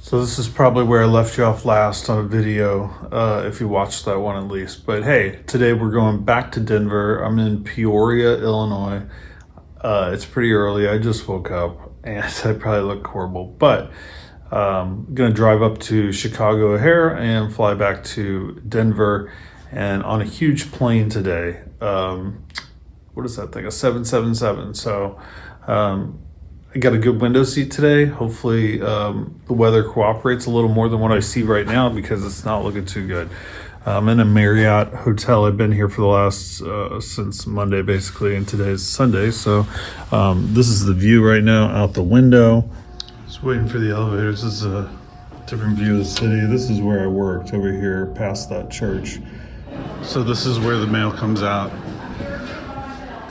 So this is probably where I left you off last on a video, if you watched that one at least. But hey, today we're going back to Denver. I'm in Peoria, Illinois. It's pretty early. I just woke up and I probably look horrible. But I'm going to drive up to Chicago O'Hare and fly back to Denver. And on a huge plane today. What is that thing? A 777. So I got a good window seat today. Hopefully the weather cooperates a little more than what I see right now because it's not looking too good. I'm in a Marriott hotel. I've been here for the last since Monday basically, and today's Sunday. So this is the view right now out the window. Just waiting for the elevators. This is a different view of the city. This is where I worked over here past that church. So this is where the mail comes out.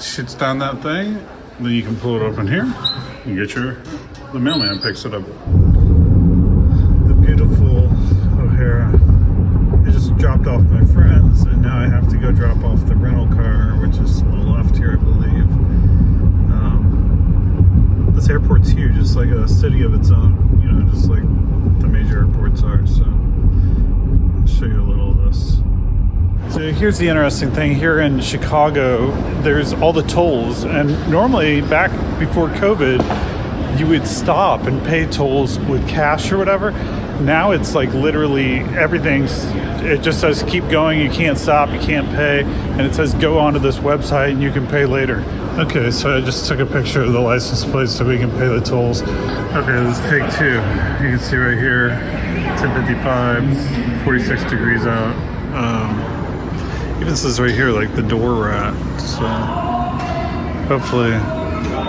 Shoots down that thing, then you can pull it open here. You get the mailman picks it up. The beautiful O'Hare. I just dropped off my friends, and now I have to go drop off the rental car, which is on the left here, I believe. This airport's huge. It's like a city of its own, you know, just like the major airports are. So I'll show you a little of this. So here's the interesting thing. Here in Chicago, there's all the tolls, and normally back before COVID, you would stop and pay tolls with cash or whatever. Now it's like literally it just says keep going, you can't stop, you can't pay, and it says go onto this website and you can pay later. Okay, so I just took a picture of the license plate so we can pay the tolls. Okay, let's take two. You can see right here, 10:55, 46 degrees out. Even says right here, like the door we're at. So hopefully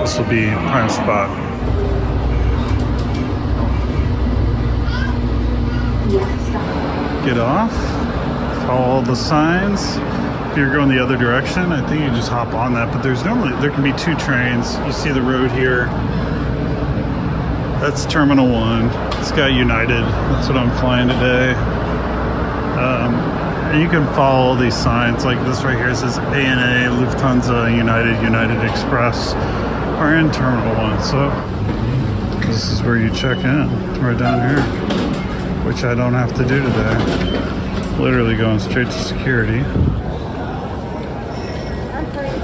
this will be prime spot. Get off. Follow all the signs. If you're going the other direction, I think you just hop on that. But there can be two trains. You see the road here. That's Terminal 1. It's got United. That's what I'm flying today. And you can follow these signs like this right here. It says ANA, Lufthansa, United Express are in Terminal 1. So this is where you check in, right down here, which I don't have to do today. Literally going straight to security.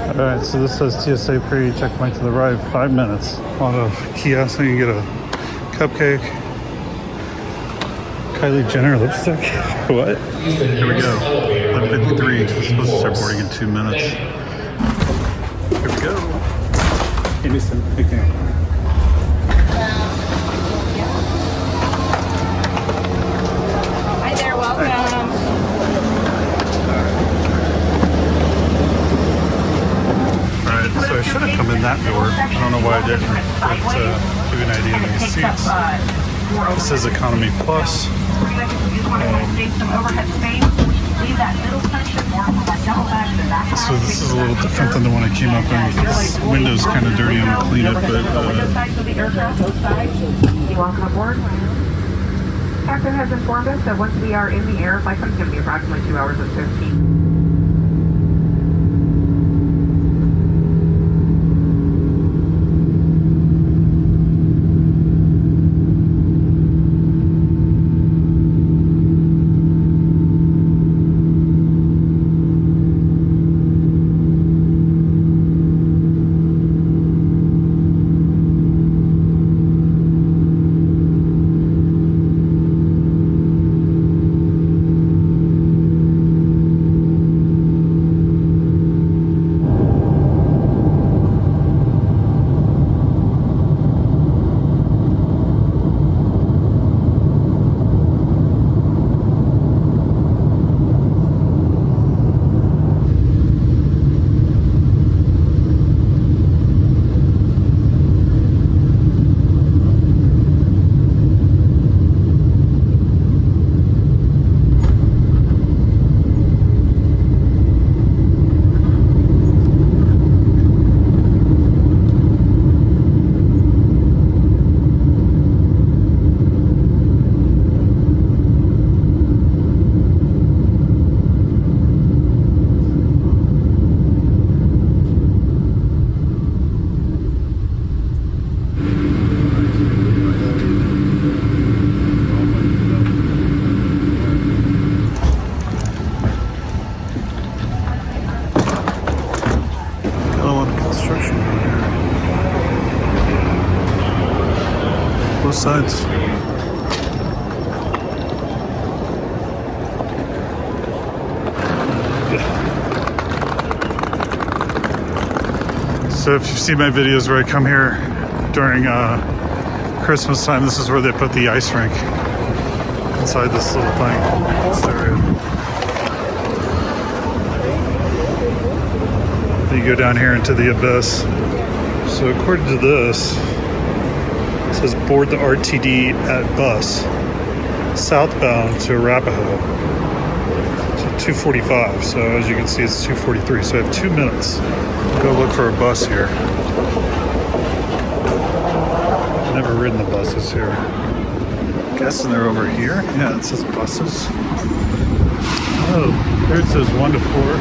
All right, so this says TSA pre-checkpoint to the right, 5 minutes. A lot of kiosks, you can get a cupcake. Kylie Jenner lipstick? What? Here we go. 11:53. It's supposed to start boarding in 2 minutes. Here we go. Hey, listen. Okay. Hi there, welcome. Alright, so I should have come in that door. I don't know why I didn't. But give you an idea of these seats. This says Economy Plus. So this is a little different than the one I came up in. This window's kind of dirty. I'm gonna clean it, but you welcome aboard. Captain has informed us that once we are in the air, flight time is going to be approximately 2 hours and 15. Airlines. So if you've seen my videos where I come here during Christmas time, this is where they put the ice rink inside this little thing. This area. Then you go down here into the abyss. So according to this, it says board the RTD at bus southbound to Arapahoe. So 2:45. So as you can see, it's 2:43. So I have 2 minutes. Go look for a bus here. I've never ridden the buses here. I'm guessing they're over here. Yeah, it says buses. Oh, here it says 1 to 4.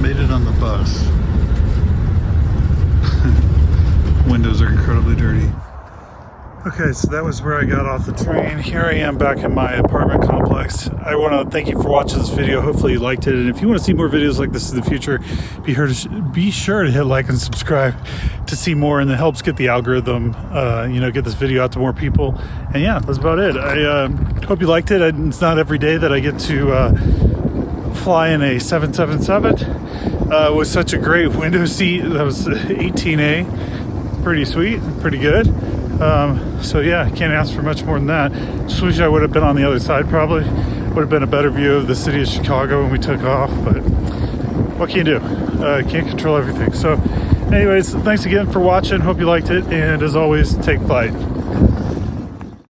Made it on the bus. Windows are incredibly dirty. Okay, so that was where I got off the train. Here I am back in my apartment complex. I want to thank you for watching this video. Hopefully you liked it. And if you want to see more videos like this in the future, be sure to hit like and subscribe to see more. And it helps get the algorithm, get this video out to more people. And yeah, that's about it. I hope you liked it. It's not every day that I get to fly in a 777 with such a great window seat. That was 18A. Pretty sweet, pretty good. So yeah, can't ask for much more than that. Just wish I would have been on the other side. Probably would have been a better view of the city of Chicago when we took off, but what can you do? Can't control everything. So anyways, thanks again for watching. Hope you liked it, and as always, take flight.